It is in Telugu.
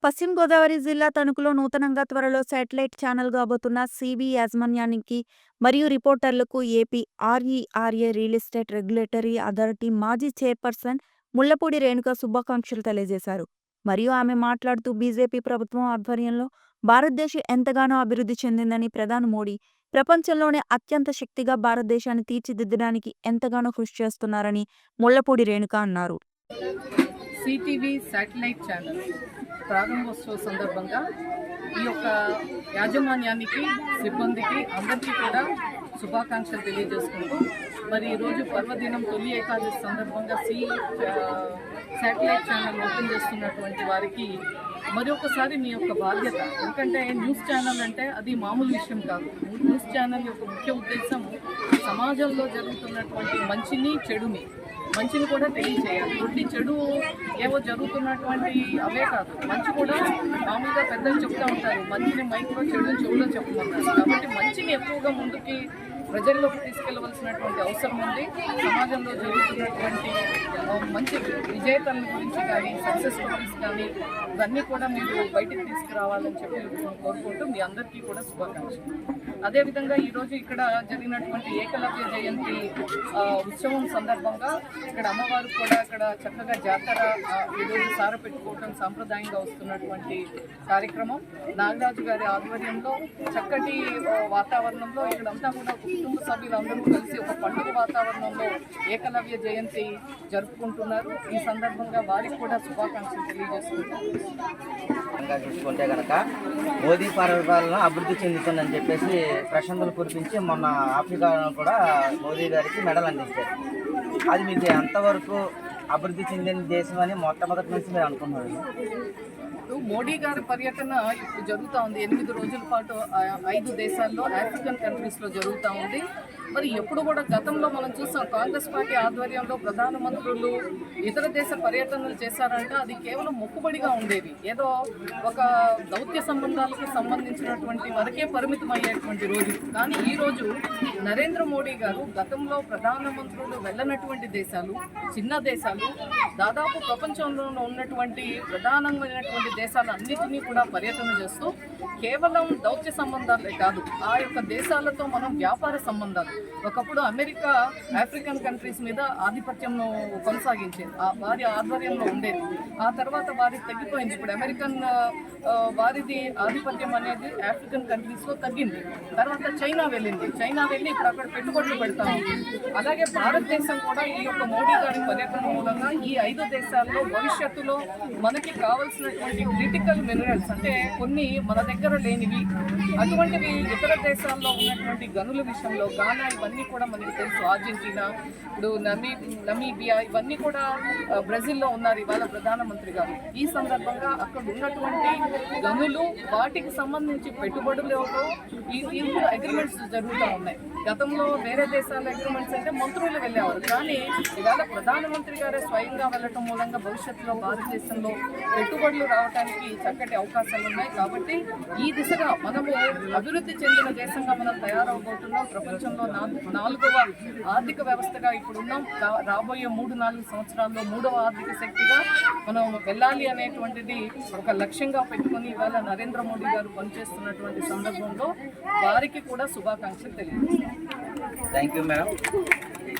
పశ్చిమ గోదావరి జిల్లా తణుకులో నూతనంగా త్వరలో శాటిలైట్ ఛానల్ కాబోతున్న సిబి యాజమాన్యానికి మరియు రిపోర్టర్లకు AP RERA real estate regulatory authority మాజీ చైర్పర్సన్ ముళ్లపూడి రేణుక శుభాకాంక్షలు తెలియజేశారు. మరియు ఆమె మాట్లాడుతూ బీజేపీ ప్రభుత్వం ఆధ్వర్యంలో భారతదేశం ఎంతగానో అభివృద్ధి చెందిందని, ప్రధాని మోడీ ప్రపంచంలోనే అత్యంత శక్తిగా భారతదేశాన్ని తీర్చిదిద్దడానికి ఎంతగానో కృషి చేస్తున్నారని ముళ్లపూడి రేణుక అన్నారు. సిటీవీ శాటిలైట్ ఛానల్ ప్రారంభోత్సవ సందర్భంగా ఈ యొక్క యాజమాన్యానికి, సిబ్బందికి అందరికీ కూడా శుభాకాంక్షలు తెలియజేసుకుంటూ మరి ఈరోజు పర్వదినం తొలి ఏకాదశి సందర్భంగా శాటిలైట్ ఛానల్ ఓపెన్ చేస్తున్నటువంటి వారికి మరి ఒకసారి మీ యొక్క బాధ్యత, ఎందుకంటే న్యూస్ ఛానల్ అంటే అది మామూలు విషయం కాదు. న్యూస్ ఛానల్ యొక్క ముఖ్య ఉద్దేశం సమాజంలో జరుగుతున్నటువంటి మంచిని కూడా తెలియజేయాలి. కొద్ది చెడు ఏవో జరుగుతున్నటువంటి అవే కాదు, మంచి కూడా మామూలుగా పెద్దలు చెప్తూ ఉంటారు, మంచిని మైక్లో చెడుని చెవులో చెప్పమన్నారు. కాబట్టి మంచిని ఎక్కువగా ముందుకి ప్రజల్లోకి తీసుకెళ్లవలసినటువంటి అవసరం ఉంది. సమాజంలో జరుగుతున్నటువంటి మంచి విజేతల గురించి కానీ, సక్సెస్ స్టోరీస్ కానీ ఇవన్నీ కూడా మీరు బయటికి తీసుకురావాలని చెప్పి కోరుకుంటూ మీ అందరికీ కూడా శుభాకాంక్షలు. అదేవిధంగా ఈరోజు ఇక్కడ జరిగినటువంటి ఏకలవ్య జయంతి ఉత్సవం సందర్భంగా ఇక్కడ అమ్మవారు కూడా ఇక్కడ చక్కగా జాతర ఈరోజు సార పెట్టుకోవటం సాంప్రదాయంగా వస్తున్నటువంటి కార్యక్రమం నాగరాజు గారి ఆధ్వర్యంలో చక్కటి వాతావరణంలో ఇక్కడంతా కూడా కుటుంబ సభ్యులందరూ కలిసి ఒక పండుగ వాతావరణంలో ఏకలవ్య జయంతి జరుపుకుంటున్నారు. ఈ సందర్భంగా వారికి కూడా శుభాకాంక్షలు తెలియజేస్తున్నారు. చూసుకుంటే కనుక మోదీ పరిపాలన అభివృద్ధి చెందుతుందని చెప్పేసి ప్రశంసలు కురిపించి మొన్న ఆఫ్రికా కూడా మోదీ గారికి మెడల్ అందించారు. అది మీకు ఎంతవరకు అభివృద్ధి చెందిన దేశం అని మొట్టమొదటి నుంచి మీరు అనుకున్నారు? మోడీ గారి పర్యటన ఇప్పుడు జరుగుతూ ఉంది. 8 రోజుల పాటు 5 దేశాల్లో, ఆఫ్రికన్ కంట్రీస్లో జరుగుతూ ఉంది. మరి ఎప్పుడు కూడా గతంలో మనం చూసాం, కాంగ్రెస్ పార్టీ ఆధ్వర్యంలో ప్రధానమంత్రులు ఇతర దేశ పర్యటనలు చేశారంటే అది కేవలం మొక్కుబడిగా ఉండేవి, ఏదో ఒక దౌత్య సంబంధాలకు సంబంధించినటువంటి వరకే పరిమితం అయ్యేటువంటి రోజు. కానీ ఈరోజు నరేంద్ర మోడీ గారు గతంలో ప్రధానమంత్రులు వెళ్ళనటువంటి దేశాలు, చిన్న దేశాలు, దాదాపు ప్రపంచంలో ఉన్నటువంటి ప్రధానమైనటువంటి దేశాలన్నిటినీ కూడా పర్యటన చేస్తూ కేవలం దౌత్య సంబంధాలే కాదు, ఆ యొక్క దేశాలతో మనం వ్యాపార సంబంధాలు, ఒకప్పుడు అమెరికా ఆఫ్రికన్ కంట్రీస్ మీద ఆధిపత్యం కొనసాగించేది, వారి ఆధ్వర్యంలో ఉండేది. ఆ తర్వాత వారికి తగ్గిపోయింది. ఇప్పుడు అమెరికన్ వారిది ఆధిపత్యం అనేది ఆఫ్రికన్ కంట్రీస్లో తగ్గింది. తర్వాత చైనా వెళ్ళి ఇప్పుడు అక్కడ పెట్టుబడులు పెడతాము. అలాగే భారతదేశం కూడా ఈ యొక్క మోడీ గారి పర్యటన మూలంగా ఈ 5 దేశాల్లో భవిష్యత్తులో మనకి కావాల్సినటువంటి క్రిటికల్ మినరల్స్, అంటే కొన్ని మన దగ్గర లేనివి, అటువంటివి ఇతర దేశాల్లో ఉన్నటువంటి గనుల విషయంలో గానా ఇవన్నీ కూడా మనకి తెలుసు. అర్జెంటీనా, ఇప్పుడు నమీబియా ఇవన్నీ కూడా బ్రెజిల్లో ఉన్నారు ఇవాళ ప్రధానమంత్రి గారు. ఈ సందర్భంగా అక్కడ ఉన్నటువంటి గనులు, వాటికి సంబంధించి పెట్టుబడులతో ఈ అగ్రిమెంట్స్ జరుగుతూ ఉన్నాయి. గతంలో వేరే దేశాల అగ్రిమెంట్స్ అంటే మంత్రులు వెళ్ళేవారు, కానీ ఇవాళ ప్రధానమంత్రి గారే స్వయంగా వెళ్ళటం మూలంగా భవిష్యత్తులో భారతదేశంలో పెట్టుబడులు రావడానికి చక్కటి అవకాశాలు ఉన్నాయి. కాబట్టి ఈ దిశగా మనము అభివృద్ధి చెందిన దేశంగా మనం తయారవబోతున్నాం. ప్రపంచంలో 4వ ఆర్థిక వ్యవస్థగా ఇప్పుడు ఉన్నాం. రాబోయే 3-4 సంవత్సరాల్లో 3వ ఆర్థిక శక్తిగా మనం వెళ్ళాలి అనేటువంటిది ఒక లక్ష్యంగా పెట్టుకుని ఇవాళ నరేంద్ర మోడీ గారు పనిచేస్తున్నటువంటి సందర్భంలో వారికి కూడా శుభాకాంక్షలు తెలియజేస్తాం. Thank you madam.